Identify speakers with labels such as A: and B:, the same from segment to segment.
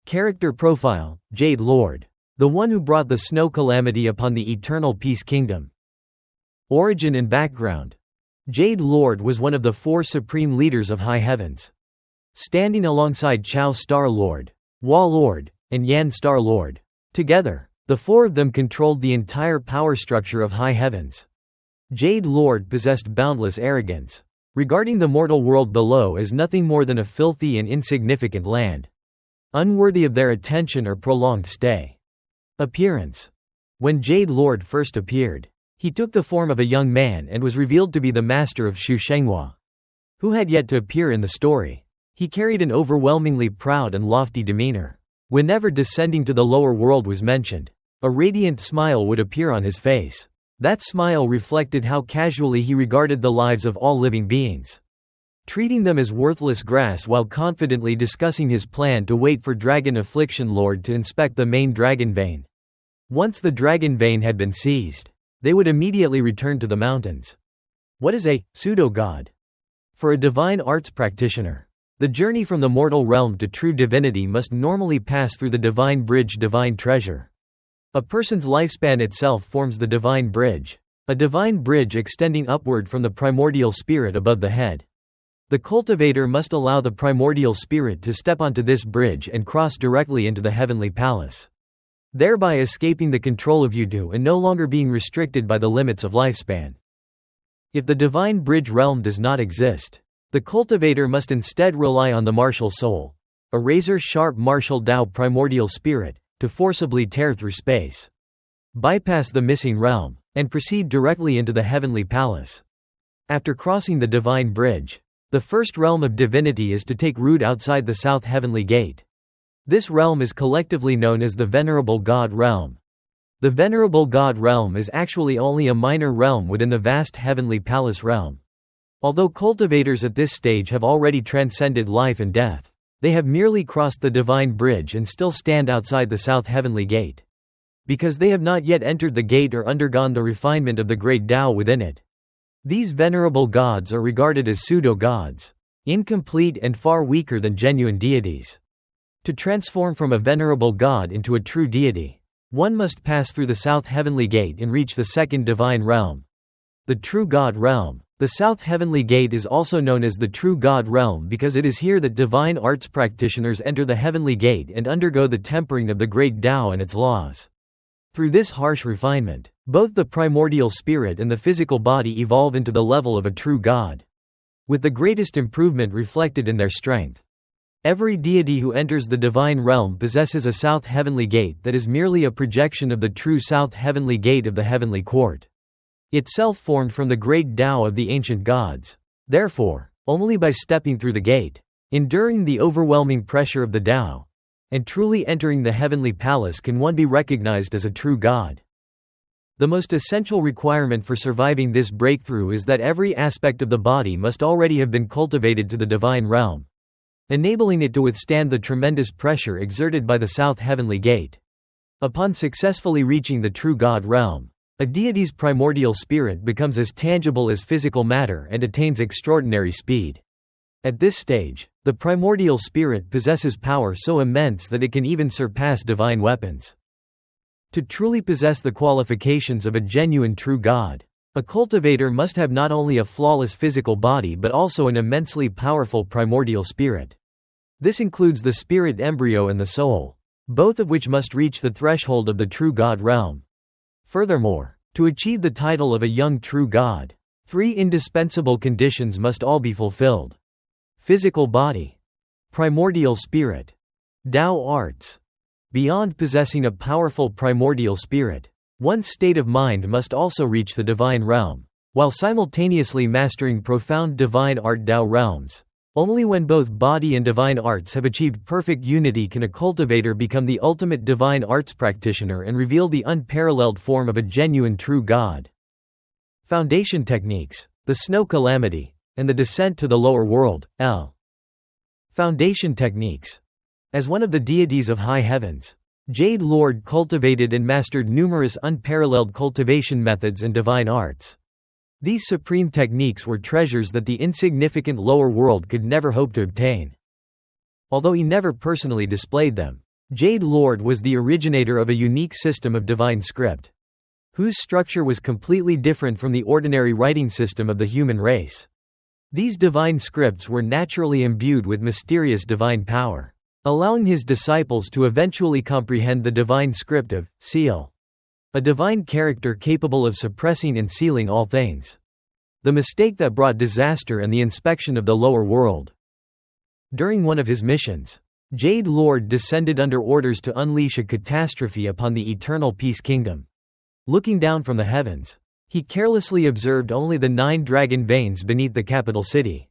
A: Character profile: Jade Lord. The one who brought the Snow Calamity upon the Eternal Peace Kingdom. Origin and background: Jade Lord was one of the 4 supreme leaders of high heavens. Standing alongside Chao Star Lord, Hua Lord, and Yan Star Lord. Together, the 4 of them controlled the entire power structure of high heavens. Jade Lord possessed boundless arrogance, regarding the mortal world below as nothing more than a filthy and insignificant land, unworthy of their attention or prolonged stay. Appearance: when Jade Lord first appeared, he took the form of a young man and was revealed to be the master of Shu Shenghua, who had yet to appear in the story. He carried an overwhelmingly proud and lofty demeanor. Whenever descending to the lower world was mentioned, a radiant smile would appear on his face. That smile reflected how casually he regarded the lives of all living beings, treating them as worthless grass while confidently discussing his plan to wait for Dragon Affliction Lord to inspect the main dragon vein. Once the dragon vein had been seized, they would immediately return to the mountains. What is a pseudo god? For a divine arts practitioner, the journey from the mortal realm to true divinity must normally pass through the divine bridge, divine treasure. A person's lifespan itself forms the divine bridge, a divine bridge extending upward from the primordial spirit above the head. The cultivator must allow the primordial spirit to step onto this bridge and cross directly into the heavenly palace, thereby escaping the control of Yudu and no longer being restricted by the limits of lifespan. If the divine bridge realm does not exist, the cultivator must instead rely on the martial soul, a razor-sharp martial Tao primordial spirit, to forcibly tear through space, bypass the missing realm, and proceed directly into the heavenly palace. After crossing the divine bridge, the first realm of divinity is to take root outside the south heavenly gate. This realm is collectively known as the Venerable God realm. The Venerable God realm is actually only a minor realm within the vast heavenly palace realm. Although cultivators at this stage have already transcended life and death, they have merely crossed the divine bridge and still stand outside the south heavenly gate, because they have not yet entered the gate or undergone the refinement of the great Tao within it. These venerable gods are regarded as pseudo gods, incomplete and far weaker than genuine deities. To transform from a venerable god into a true deity, one must pass through the south heavenly gate and reach the second divine realm, the true God realm. The south heavenly gate is also known as the true God realm because it is here that divine arts practitioners enter the heavenly gate and undergo the tempering of the great Tao and its laws. Through this harsh refinement, both the primordial spirit and the physical body evolve into the level of a true God, with the greatest improvement reflected in their strength. Every deity who enters the divine realm possesses a south heavenly gate that is merely a projection of the true south heavenly gate of the heavenly court, itself formed from the great Tao of the ancient gods. Therefore, only by stepping through the gate, enduring the overwhelming pressure of the Tao, and truly entering the heavenly palace can one be recognized as a true god. The most essential requirement for surviving this breakthrough is that every aspect of the body must already have been cultivated to the divine realm, enabling it to withstand the tremendous pressure exerted by the south heavenly gate. Upon successfully reaching the true God realm, a deity's primordial spirit becomes as tangible as physical matter and attains extraordinary speed. At this stage, the primordial spirit possesses power so immense that it can even surpass divine weapons. To truly possess the qualifications of a genuine true god, a cultivator must have not only a flawless physical body but also an immensely powerful primordial spirit. This includes the spirit embryo and the soul, both of which must reach the threshold of the true God realm. Furthermore, to achieve the title of a young true god, 3 indispensable conditions must all be fulfilled: physical body, primordial spirit, Tao arts. Beyond possessing a powerful primordial spirit, one's state of mind must also reach the divine realm, while simultaneously mastering profound divine art Tao realms. Only when both body and divine arts have achieved perfect unity can a cultivator become the ultimate divine arts practitioner and reveal the unparalleled form of a genuine true god. Foundation techniques: the Snow Calamity, and the descent to the lower world. Foundation techniques. As one of the deities of high heavens, Jade Lord cultivated and mastered numerous unparalleled cultivation methods and divine arts. These supreme techniques were treasures that the insignificant lower world could never hope to obtain. Although he never personally displayed them, Jade Lord was the originator of a unique system of divine script, whose structure was completely different from the ordinary writing system of the human race. These divine scripts were naturally imbued with mysterious divine power, allowing his disciples to eventually comprehend the divine script of seal, a divine character capable of suppressing and sealing all things. The mistake that brought disaster and the inspection of the lower world. During one of his missions, Jade Lord descended under orders to unleash a catastrophe upon the Eternal Peace Kingdom. Looking down from the heavens, he carelessly observed only the 9 dragon veins beneath the capital city.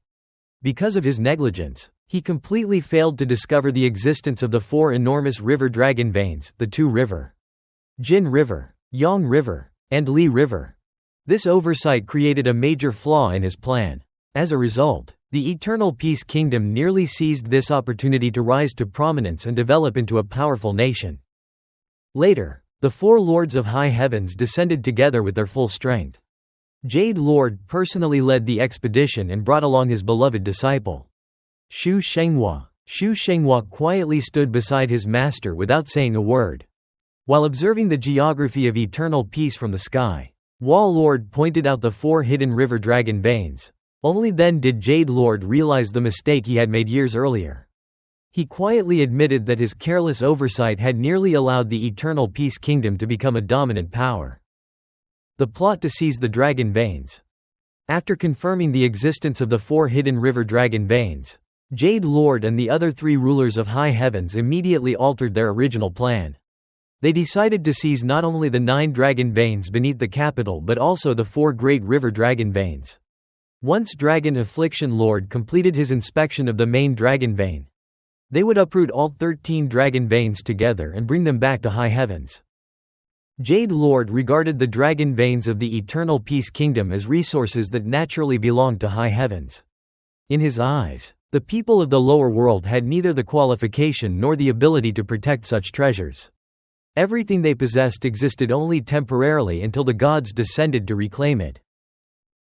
A: Because of his negligence, he completely failed to discover the existence of the 4 enormous river dragon veins, the 2 River, Jin River, Yang River, and Li River. This oversight created a major flaw in his plan. As a result, the Eternal Peace Kingdom nearly seized this opportunity to rise to prominence and develop into a powerful nation. Later, the 4 lords of high heavens descended together with their full strength. Jade Lord personally led the expedition and brought along his beloved disciple, Shu Shenghua. Shu Shenghua quietly stood beside his master without saying a word. While observing the geography of eternal peace from the sky, Wall Lord pointed out the 4 hidden river dragon veins. Only then did Jade Lord realize the mistake he had made years earlier. He quietly admitted that his careless oversight had nearly allowed the Eternal Peace Kingdom to become a dominant power. The plot to seize the dragon veins. After confirming the existence of the 4 hidden river dragon veins, Jade Lord and the other 3 rulers of high heavens immediately altered their original plan. They decided to seize not only the 9 dragon veins beneath the capital but also the 4 great river dragon veins. Once Dragon Affliction Lord completed his inspection of the main dragon vein, they would uproot all 13 dragon veins together and bring them back to high heavens. Jade Lord regarded the dragon veins of the Eternal Peace Kingdom as resources that naturally belonged to high heavens. In his eyes, the people of the lower world had neither the qualification nor the ability to protect such treasures. Everything they possessed existed only temporarily until the gods descended to reclaim it.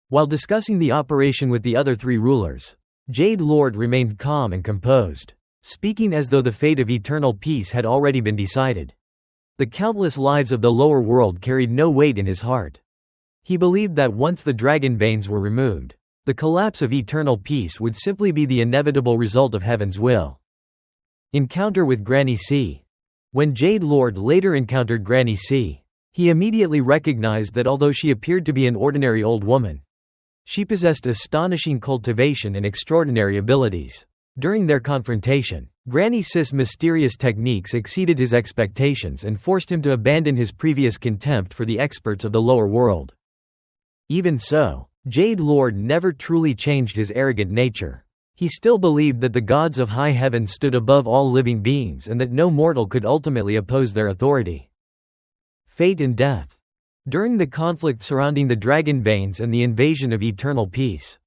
A: While discussing the operation with the other 3 rulers, Jade Lord remained calm and composed, speaking as though the fate of eternal peace had already been decided. The countless lives of the lower world carried no weight in his heart. He believed that once the dragon veins were removed, the collapse of eternal peace would simply be the inevitable result of heaven's will. Encounter with Granny C. When Jade Lord later encountered Granny C, he immediately recognized that although she appeared to be an ordinary old woman, she possessed astonishing cultivation and extraordinary abilities. During their confrontation, Granny C's mysterious techniques exceeded his expectations and forced him to abandon his previous contempt for the experts of the lower world. Even so, Jade Lord never truly changed his arrogant nature. He still believed that the gods of high heaven stood above all living beings and that no mortal could ultimately oppose their authority. Fate and death. During the conflict surrounding the dragon veins and the invasion of eternal peace,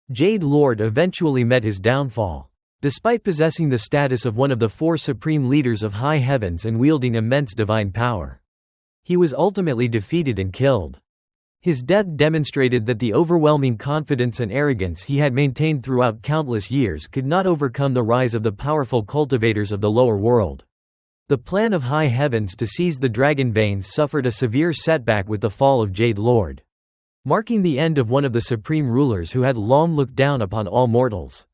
A: Jade Lord eventually met his downfall. Despite possessing the status of one of the 4 supreme leaders of high heavens and wielding immense divine power, he was ultimately defeated and killed. His death demonstrated that the overwhelming confidence and arrogance he had maintained throughout countless years could not overcome the rise of the powerful cultivators of the lower world. The plan of high heavens to seize the dragon veins suffered a severe setback with the fall of Jade Lord, marking the end of one of the supreme rulers who had long looked down upon all mortals.